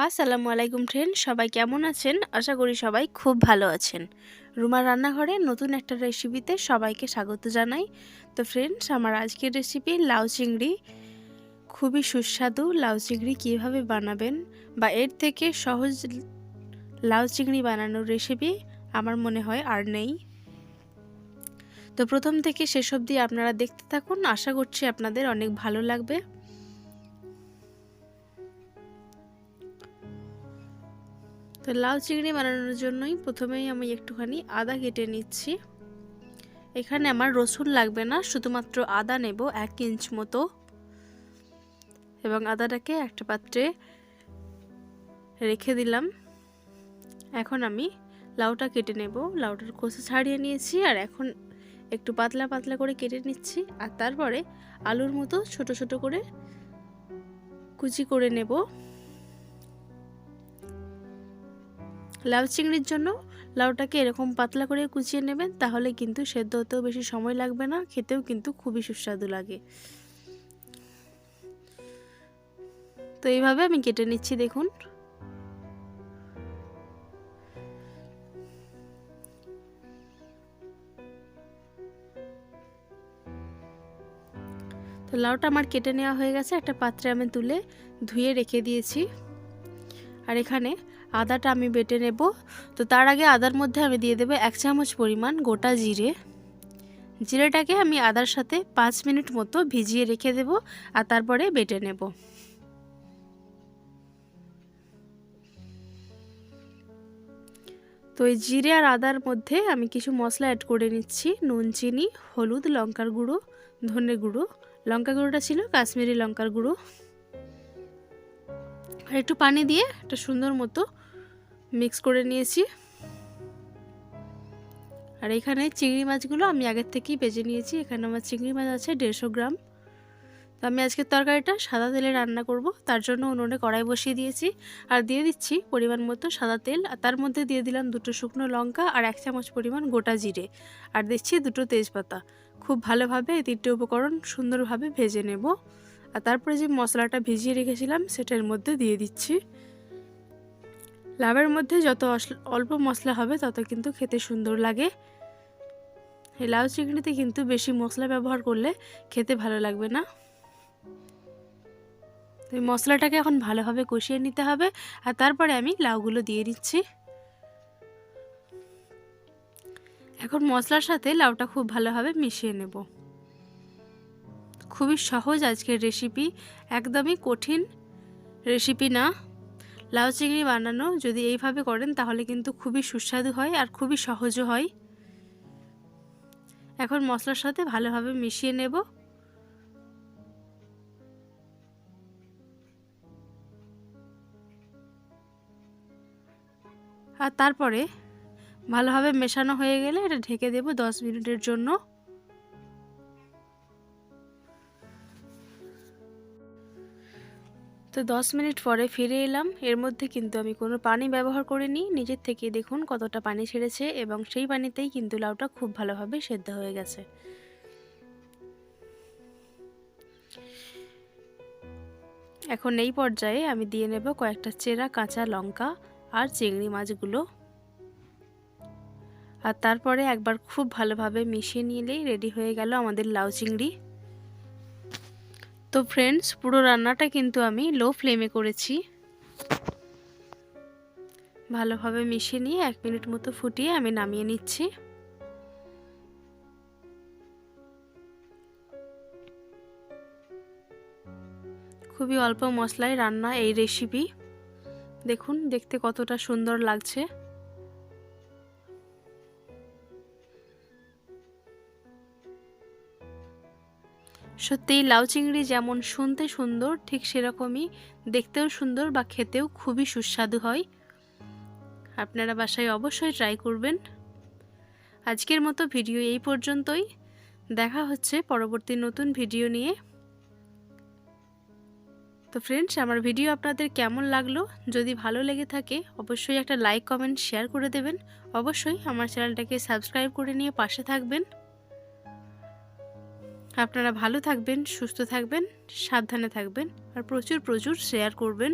আসসালামু আলাইকুম ফ্রেন্ড, সবাই কেমন আছেন? আশা করি সবাই খুব ভালো আছেন। রুমার রান্নাঘরে নতুন একটা রেসিপিতে সবাইকে স্বাগত জানাই। তো ফ্রেন্ডস, আমার আজকের রেসিপি লাউ চিংড়ি। খুবই সুস্বাদু লাউ চিংড়ি কীভাবে বানাবেন বা এর থেকে সহজ লাউ চিংড়ি বানানোর রেসিপি আমার মনে হয় আর নেই। তো প্রথম থেকে শেষ অবধি আপনারা দেখতে থাকুন, আশা করছি আপনাদের অনেক ভালো লাগবে। তো লাউ চিংড়ি বানানোর জন্যই প্রথমেই আমি একটুখানি আদা কেটে নিচ্ছি। এখানে আমার রসুন লাগবে না, শুধুমাত্র আদা নেব 1 ইঞ্চ মতো, এবং আদাটাকে একটা পাত্রে রেখে দিলাম। এখন আমি লাউটা কেটে নেব। লাউটার খোসা ছাড়িয়ে নিয়েছি আর এখন একটু পাতলা পাতলা করে কেটে নিচ্ছি। আর তারপরে আলুর মতো ছোট ছোট করে কুচি করে নেব। লাউ চিংড়ির জন্য লাউটাকে এরকম পাতলা করে কুচিয়ে নেবেন, তাহলে কিন্তু সেদ্ধ হতেও বেশি সময় লাগবে না, খেতেও কিন্তু খুবই সুস্বাদু লাগে। তো এইভাবে আমি কেটে নিচ্ছি, দেখুন। তো লাউটা আমার কেটে নেওয়া হয়ে গেছে, একটা পাত্রে আমি তুলে ধুয়ে রেখে দিয়েছি। আর এখানে আদাটা আমি বেটে নেব। তো তার আগে আদার মধ্যে আমি দিয়ে দেবো 1 চামচ পরিমাণ গোটা জিরে। জিরেটাকে আমি আদার সাথে 5 মিনিট মতো ভিজিয়ে রেখে দেব আর তারপরে বেটে নেব। তো এই জিরে আর আদার মধ্যে আমি কিছু মশলা অ্যাড করে নিচ্ছি। নুন, চিনি, হলুদ, লঙ্কার গুঁড়ো, ধনে গুঁড়ো। লঙ্কা গুঁড়োটা ছিল কাশ্মীরি লঙ্কার গুঁড়ো। আর একটু পানি দিয়ে একটা সুন্দর মতো মিক্স করে নিয়েছি। আর এখানে চিংড়ি মাছগুলো আমি আগের থেকেই ভেজে নিয়েছি। এখানে আমার চিংড়ি মাছ আছে 150 গ্রাম। তো আমি আজকে তরকারিটা সাদা তেলে রান্না করব, তার জন্য উনুনে কড়াই বসিয়ে দিয়েছি। আর দিয়ে দিচ্ছি পরিমাণ মতো সাদা তেল। আর তার মধ্যে দিয়ে দিলাম 2টো শুকনো লঙ্কা আর 1 চামচ পরিমাণ গোটা জিরে। আর দিচ্ছি 2টো তেজপাতা। খুব ভালোভাবে এই 3টে উপকরণ সুন্দরভাবে ভেজে নেব। আর তারপরে যে মশলাটা ভিজিয়ে রেখেছিলাম সেটার মধ্যে দিয়ে দিচ্ছি। লাউয়ের মধ্যে যত অল্প মশলা হবে তত কিন্তু খেতে সুন্দর লাগে। এই লাউ চিংড়িতে কিন্তু বেশি মশলা ব্যবহার করলে খেতে ভালো লাগবে না। তো এই মশলাটাকে এখন ভালোভাবে কষিয়ে নিতে হবে। আর তারপরে আমি লাউগুলো দিয়ে দিচ্ছি। এখন মশলার সাথে লাউটা খুব ভালোভাবে মিশিয়ে নেব। খুবই সহজ আজকের রেসিপি, একদমই কঠিন রেসিপি না। লাউ চিংড়ি বানানো যদি এইভাবে করেন তাহলে কিন্তু খুবই সুস্বাদু হয় আর খুবই সহজও হয়। এখন মশলার সাথে ভালোভাবে মিশিয়ে নেব। আর তারপরে ভালোভাবে মেশানো হয়ে গেলে এটা ঢেকে দেব 10 মিনিটের জন্য। তো 10 মিনিট পরে ফিরে এলাম। এর মধ্যে কিন্তু আমি কোনো পানি ব্যবহার করিনি, নিজের থেকে দেখুন কতটা পানি ছেড়েছে, এবং সেই পানিতেই কিন্তু লাউটা খুব ভালোভাবে সেদ্ধ হয়ে গেছে। এখন এই পর্যায়ে আমি দিয়ে নেব কয়েকটা চেরা কাঁচা লঙ্কা আর চিংড়ি মাছগুলো। আর তারপরে একবার খুব ভালোভাবে মিশিয়ে নিলেই রেডি হয়ে গেল আমাদের লাউ চিংড়ি। তো ফ্রেন্ডস, পুরো রান্নাটা কিন্তু আমি লো ফ্লেমে করেছি। ভালোভাবে মিশিয়ে নিয়ে 1 মিনিট মতো ফুটিয়ে আমি নামিয়ে নিচ্ছি। খুবই অল্প মশলায় রান্না এই রেসিপি। দেখুন দেখতে কতটা সুন্দর লাগছে। সত্যিই লাউ চিংড়ি যেমন শুনতে সুন্দর, ঠিক সেরকমই দেখতেও সুন্দর বা খেতেও খুবই সুস্বাদু হয়। আপনারা বাসায় অবশ্যই ট্রাই করবেন। আজকের মতো ভিডিও এই পর্যন্তই। দেখা হচ্ছে পরবর্তী নতুন ভিডিও নিয়ে। তো ফ্রেন্ডস, আমার ভিডিও আপনাদের কেমন লাগলো? যদি ভালো লেগে থাকে অবশ্যই একটা লাইক, কমেন্ট, শেয়ার করে দেবেন। অবশ্যই আমার চ্যানেলটাকে সাবস্ক্রাইব করে নিয়ে পাশে থাকবেন। আপনারা ভালো থাকবেন, সুস্থ থাকবেন, সাবধানে থাকবেন আর প্রচুর শেয়ার করবেন।